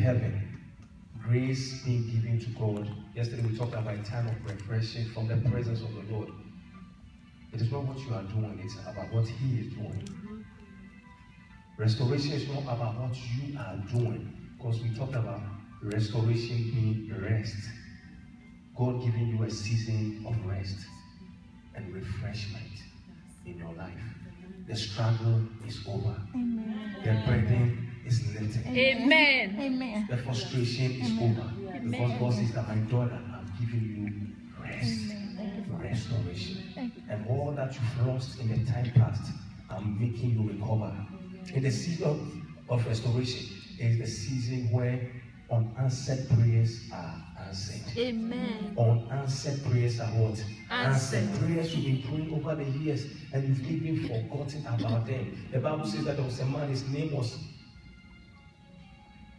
heaven. Grace being given to God. Yesterday we talked about a time of refreshing from the presence of the Lord. It is not what you are doing, it's about what He is doing. Restoration is not about what you are doing, because we talked about restoration being rest. God giving you a season of rest and refreshment in your life. The struggle is over. Amen. The burden is lifted. Amen. Amen. The frustration is over. Amen. Because God says that, my daughter, I'm giving you rest. Restoration. And all that you've lost in the time past, I'm making you recover. In the season of restoration is the season where unanswered prayers are answered. Amen. Unanswered prayers are what? Answered. Prayers you've been praying over the years and you've even forgotten about them. The Bible says that there was a man, his name was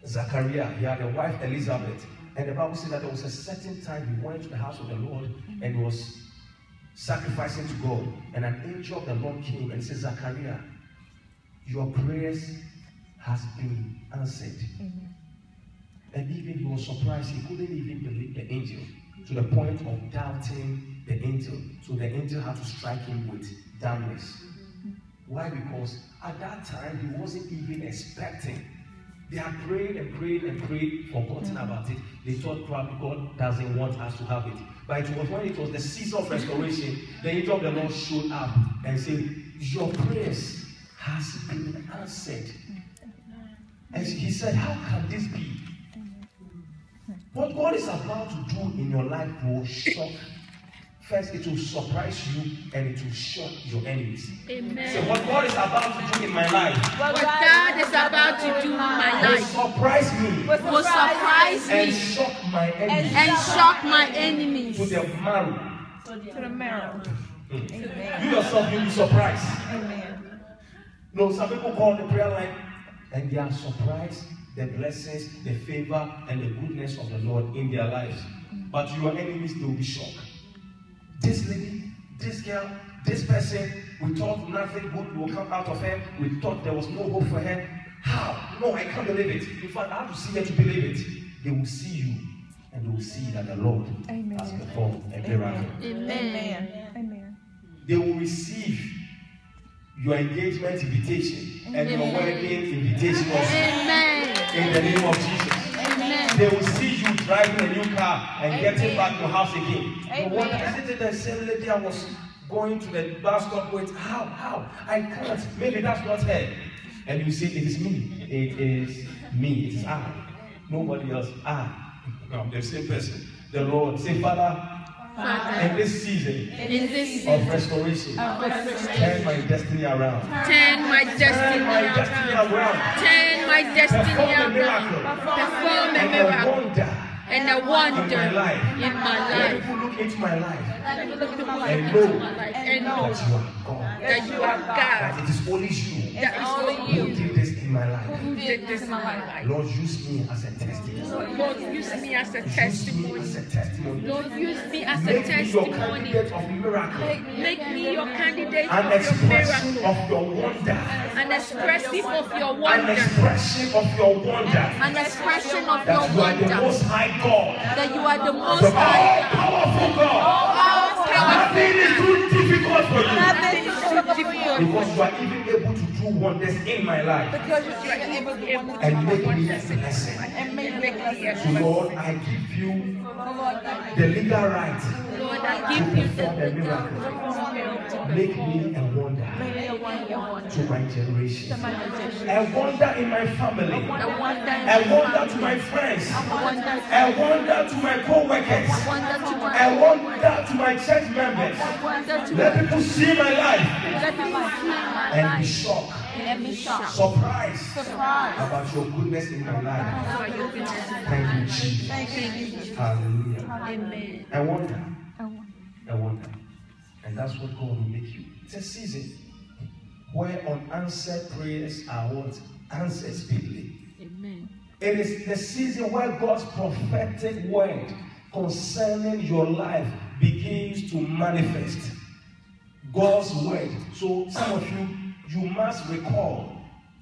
Zachariah. He had a wife, Elizabeth. And the Bible says that there was a certain time he went to the house of the Lord and he was sacrificing to God. And an angel of the Lord came and said, Zachariah, your prayers has been answered. Amen. And even he was surprised. He couldn't even believe the angel, to the point of doubting the angel. So the angel had to strike him with dampness. Why? Because at that time he wasn't even expecting. They had prayed and prayed and prayed, forgotten about it. They thought probably God doesn't want us to have it. But it was when it was the season of restoration, the angel of the Lord showed up and said, your prayers has been answered. And he said, how can this be? What God is about to do in your life will shock. First, it will surprise you and it will shock your enemies. Amen. So what God is about to do in my life, what God is about to do in my life, will surprise me, and shock my enemies, to the marrow. To the marrow. You yourself, you'll be surprised. Amen. No, some people call the prayer line and they are surprised the blessings, the favor, and the goodness of the Lord in their lives. But your enemies, they will be shocked. This lady, this girl, this person, we thought nothing good will come out of her. We thought there was no hope for her. How? No, I can't believe it. In fact, I have to see her to believe it. They will see you and they will see that the Lord has performed a miracle. Amen. Amen. They will receive your engagement invitation and your wedding invitation also. Amen. In the name of Jesus. Amen. They will see you driving a new car and getting back to your house again. But when I said to the same lady, I was going to the bus stop with, how? I can't. Maybe that's not her. And you say, it is me. It is me. It is I. Nobody else. I'm the same person. The Lord. Say, Father, in this season of restoration, turn my destiny around. Turn my destiny around. Turn my destiny around. Perform a miracle. And a wonder in my life. People look into my life and know that you are God. That it is only you. That is only you who did this in my life. Who did this in my life. Lord, use me as a testimony. Lord, use me as a testimony. Lord, use me as a testimony. Make me your candidate of miracle. Make me your candidate of your miracle. Of your wonder. An expressive of your wonder. An expression of your wonder. An expression of that your wonder. You are the most high God. That you are the most high God. Powerful God. Nothing is too difficult for you. Nothing is too difficult. Because you are even able to do wonders in my life. Because you are able to and make me a blessing. And make me a blessing. Lord, I give you the legal right. Lord, I give you the miracle. Make me a wonder to my generation. A wonder in my family. A wonder to my friends. A wonder to my co-workers. A wonder to my church members. Let people see my life and be shocked. Surprised about your goodness in my life. Thank you, Jesus. Hallelujah. Amen. I wonder. And that's what God will make you. It's a season where unanswered prayers are what? Answered speedily. Amen. It is the season where God's prophetic word concerning your life begins to manifest. God's word. So some of you must recall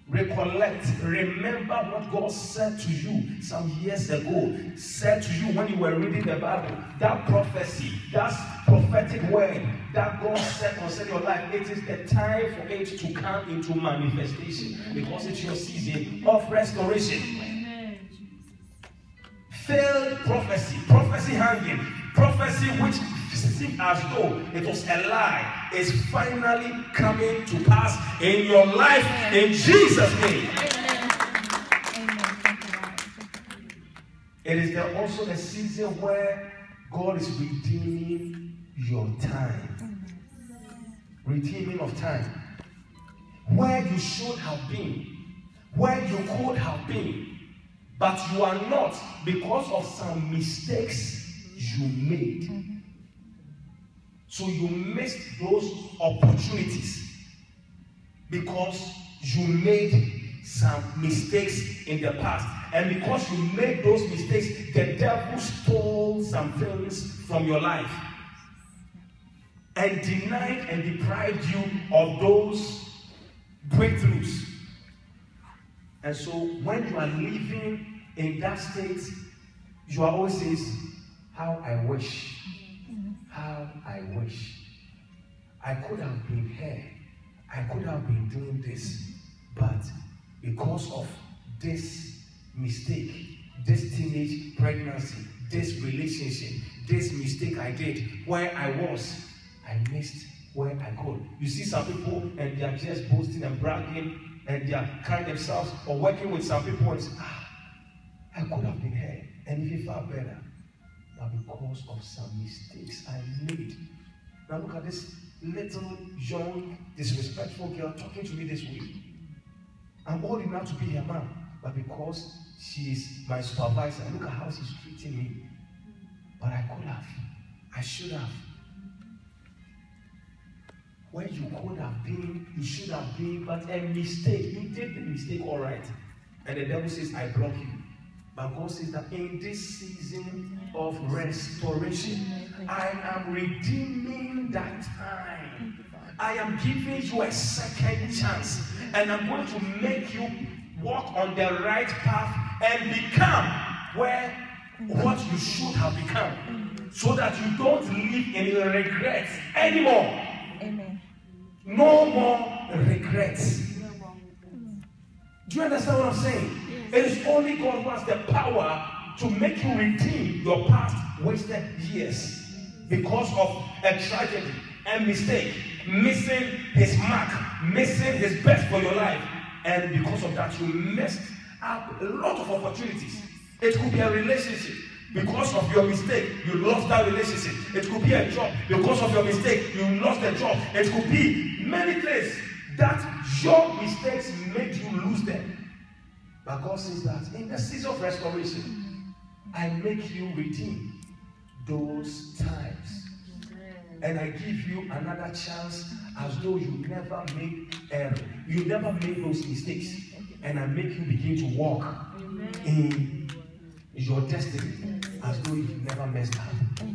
recollect, remember what God said to you some years ago, said to you when you were reading the Bible, that prophecy, that prophetic word that God said concerning your life. It is the time for it to come into manifestation, because it's your season of restoration. Failed prophecy, prophecy hanging, prophecy which seemed as though it was a lie, is finally coming to pass in your life in Jesus' name. It is also the season where God is redeeming your time. Redeeming of time. Where you should have been, where you could have been, but you are not because of some mistakes you made. So you missed those opportunities because you made some mistakes in the past. And because you made those mistakes, the devil stole some things from your life and denied and deprived you of those breakthroughs. And so when you are living in that state, you are always saying, how I wish. How I wish I could have been here, I could have been doing this, but because of this mistake, this teenage pregnancy, this relationship, this mistake I did, where I was, I missed where I could. You see some people and they are just boasting and bragging and they are carrying themselves or working with some people and say, I could have been here and if it felt better. But because of some mistakes I made. Now look at this little, young, disrespectful girl talking to me this way. I'm old enough to be her mom, but because she is my supervisor, look at how she's treating me. But I could have, I should have. Where you could have been, you should have been, but a mistake. You did the mistake, all right. And the devil says, I block you. But God says that in this season of restoration, I am redeeming that time. I am giving you a second chance. And I'm going to make you walk on the right path and become what you should have become. So that you don't live in regrets anymore. Amen. No more regrets. Do you understand what I'm saying? It is only God who has the power to make you redeem your past wasted years because of a tragedy, a mistake, missing his mark, missing his best for your life. And because of that, you messed up a lot of opportunities. It could be a relationship. Because of your mistake, you lost that relationship. It could be a job. Because of your mistake, you lost a job. It could be many things that your mistakes made you lose them. But God says that in the season of restoration, I make you redeem those times. And I give you another chance as though you never made error. You never made those mistakes. And I make you begin to walk in your destiny as though you've never messed up.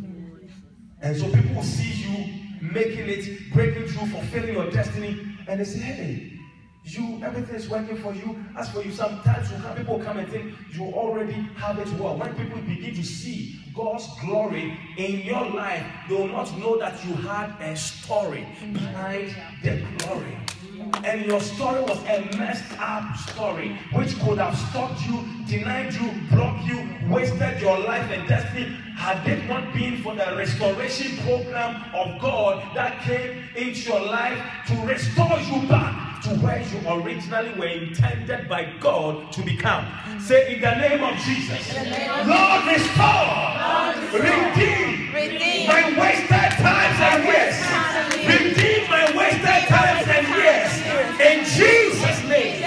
And so people will see you making it, breaking through, fulfilling your destiny, and they say, hey, everything is working for you. As for you, sometimes people come and think you already have it well. When people begin to see God's glory in your life, they will not know that you had a story behind the glory. And your story was a messed up story, which could have stopped you, denied you, blocked you, wasted your life and destiny, had it not been for the restoration program of God that came into your life to restore you back to where you originally were intended by God to become. Say, in the name of Jesus, Lord, restore, redeem my wasted times and years. Redeem my wasted times and years. In Jesus' name,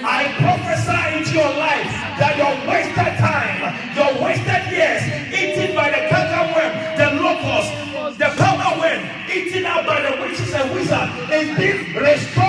I prophesy into your life that your wasted time, your wasted years, eaten by the cankerworm, the locust, the palmer worm, eaten out by the witches and wizards, is being restored